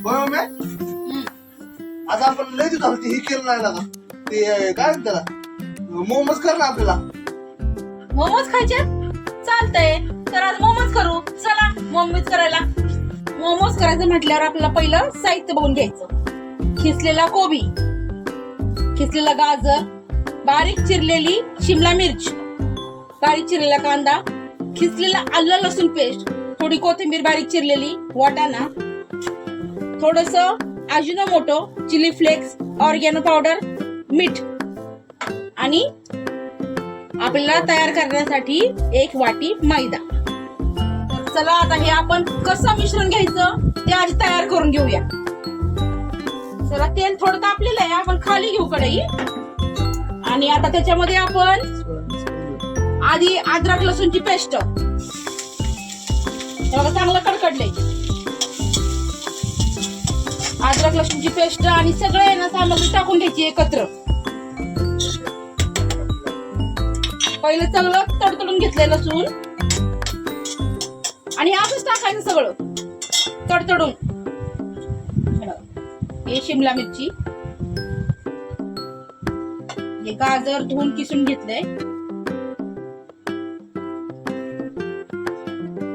होय मम्मी आज आपण लय दिवस झालं ते हे केलं नाही लागा ते काय म्हणतात त्याला मोमोज कर ना आपल्याला मोमोज खायचे चालतंय तर आज मोमोज करू चला मोमोज करायला. मोमोज करायचं म्हटल्यावर आपल्याला पहिलं साहित्य बघून घ्यायचं. खिसलेला कोबी, खिसलेला गाजर, बारीक चिरलेली शिमला मिर्च, बारीक चिरलेला कांदा, खिसलेला आलं लसूण पेस्ट, थोडी कोथिंबीर बारीक चिरलेली, वाटाणा, थोडस अजिनोमोटो, चिली फ्लेक्स, ऑर्गॅनो पावडर, मीठ आणि आपल्याला तयार करण्यासाठी 1 वाटी मैदा. चला आता हे आपण कसं मिश्रण घ्यायचं ते आधी तयार करून घेऊया. चला तेल थोडं तापलेलं आहे आपण खाली घेऊ कढई आणि आता त्याच्यामध्ये आपण आधी अद्रक लसूणची पेस्ट चांगलं कडकडलंय. अद्रक लसूणची पेस्ट आणि सगळे ना सामग्री टाकून घ्यायची एकत्र. पहिलं चांगलं तडतडून घेतलंय लसूण आणि असंच टाकायचं सगळं तडतडून. हे शिमला मिरची, हे गाजर धुवून किसून घेतलंय,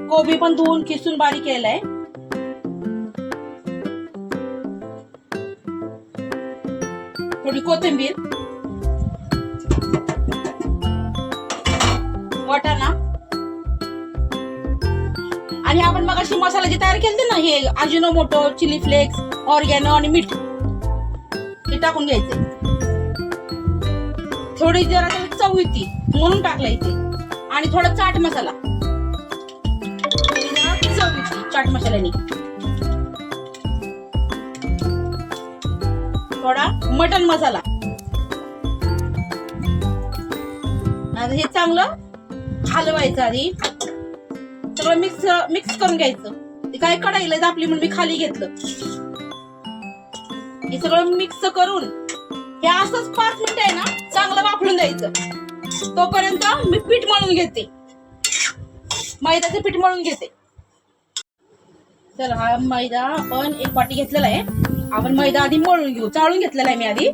कोबी पण धुवून किसून बारीक केलाय, थोडी कोथिंबीर, वाटाणा आणि आपण मगाशी मसाला जे तयार केलते ना हे अजिनोमोटो, चिली फ्लेक्स, ऑर्गॅनो आणि मीठ हे टाकून घ्यायचे. थोडी जरा चव येते म्हणून टाकला इथे आणि थोडा चाट मसाला, चव येते चाट मसाल्याने, थोडा मटन मसाला. आता हे चांगलं हलवायचं आधी सगळं मिक्स करून घ्यायचं. ते काय कढाईला आपली म्हणून मी खाली घेतलं. हे सगळं मिक्स करून हे असंच 5 मिनिटं आहे ना चांगलं वाफळून द्यायचं. तोपर्यंत मी पीठ मळून घेते, मैद्याचं पीठ मळून घेते. तर हा मैदा आपण 1 वाटी घेतलेला आहे. आपण मैदा आधी मळून घेऊ. चाळून घेतलेला आहे मी आधी.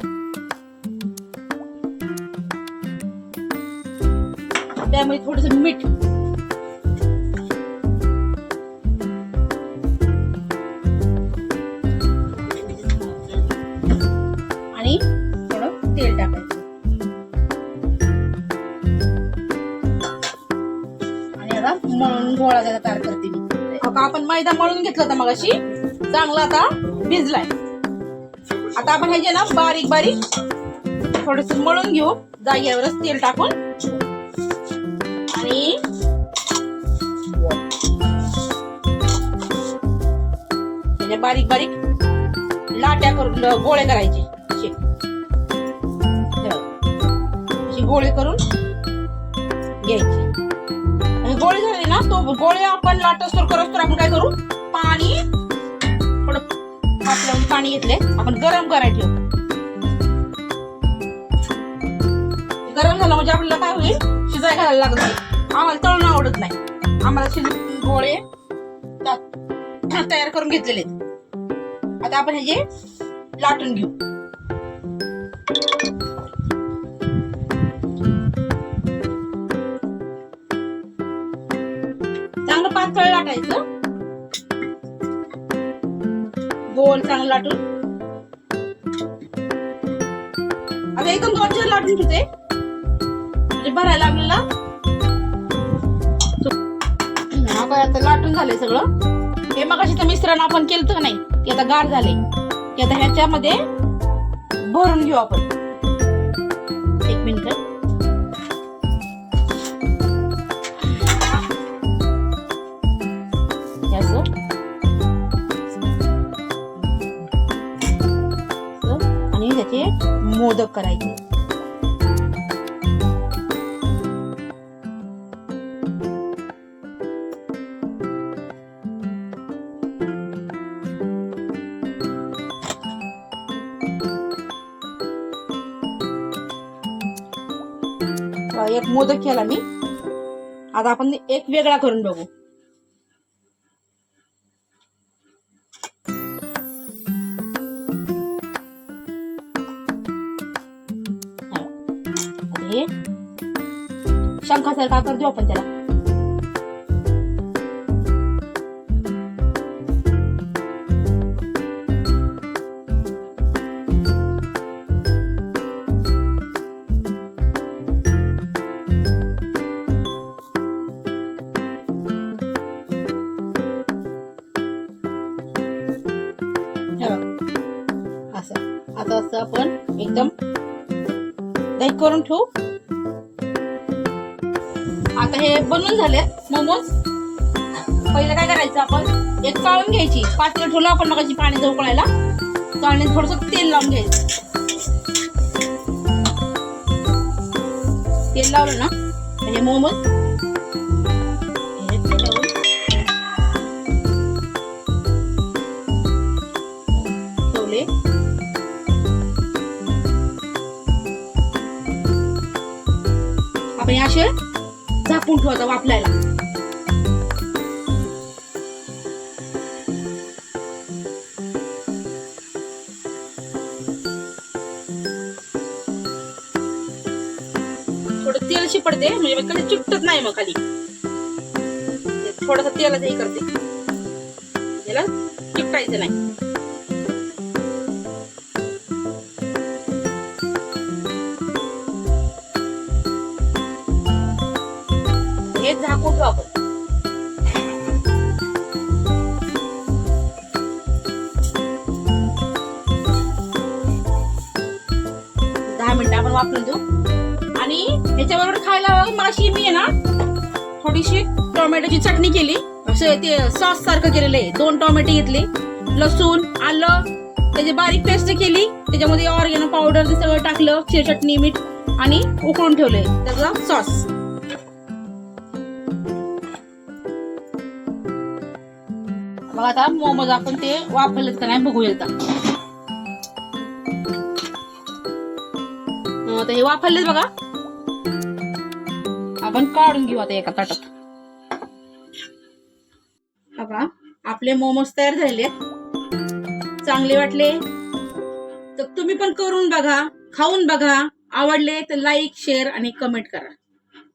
त्यामुळे थोडस मीठ आणि थोडं तेल टाकायचं आणि आता मळून गोळा त्याला तयार करते मी. आपण मैदा मळून घेतला होता मगाशी, चांगला आता भिजलाय. आता आपण ह्याचे ना बारीक बारीक थोडस मळून घेऊ जागेवरच तेल टाकून आणि त्याच्या बारीक बारीक लाट्या करून गोळे करायचे. असे गोळे करून घ्यायचे आणि गोळे झाले ना तो गोळे आपण लाटस्तोर करस्तोर आपण काय करू पाणी थोडं आपल्याला पाणी घेतले आपण गरम करायला ठेवू. गरम झालं म्हणजे आपल्याला काय होईल शिजाय घालायला लागत नाही. आम्हाला तळून आवडत नाही. आम्हाला शिजून गोळे तयार करून घेतलेले. आता आपण हे लाटून घेऊ. चांगलं पातळ लाटायचं, गोल चांगलं लाटून. आता एकदम 2-4 लाटून घेते म्हणजे भरायला आपल्याला. आता लाटून झालंय सगळं. हे मग अशी मिश्रण आपण केलं का नाही ते आता गार झाले. ते आता ह्याच्यामध्ये भरून घेऊ आपण. 1 मिनिट. आणि त्याचे मोदक करायचे. एक मोदक केला मी. आता आपण एक वेगळा करून बघू. पंखासारखा आकार देऊ आपण त्याला. असं आता असं आपण एकदम दही करून ठेवू. आता हे बनवून झाले मोमोज. पहिलं काय करायचं, आपण एक चाळून घ्यायची. पातेलं ठेवलं आपण मगाची पाणी उकळायला. चाळणीत थोडंसं तेल लावून घ्यायचं. तेल लावलं ना म्हणजे मोमोज ठेवले. आपण असे झाकून ठेवायचं वाफलायला. थोडं तेल शिपडते म्हणजे कधी चिकटत नाही मग खाली. थोडस तेलाचं हे करते, याला चिकटायचं नाही. हे झाकून ठेवू आपण. दहा मिनिटं आपण वापरून देऊ. आणि ह्याच्याबरोबर खायला माशी मी आहे ना थोडीशी टोमॅटोची चटणी केली. असं ते सॉस सारखं केलेलं आहे. 2 टोमॅटो घेतले, लसूण, आलं, त्याची बारीक पेस्ट केली. त्याच्यामध्ये ऑर्गेनो पावडर सगळं टाकलं, चटणी, मीठ आणि उकळून ठेवले त्याचा सॉस. बघा आता मोमोज आपण ते वापरलेत का नाही बघूया. आता हे वापरलेत बघा. आपण काढून घेऊ आता एका ताटात. बघा आपले मोमोज तयार झाले. चांगले वाटले तर तुम्ही पण करून बघा, खाऊन बघा. आवडले तर लाईक, शेअर आणि कमेंट करा.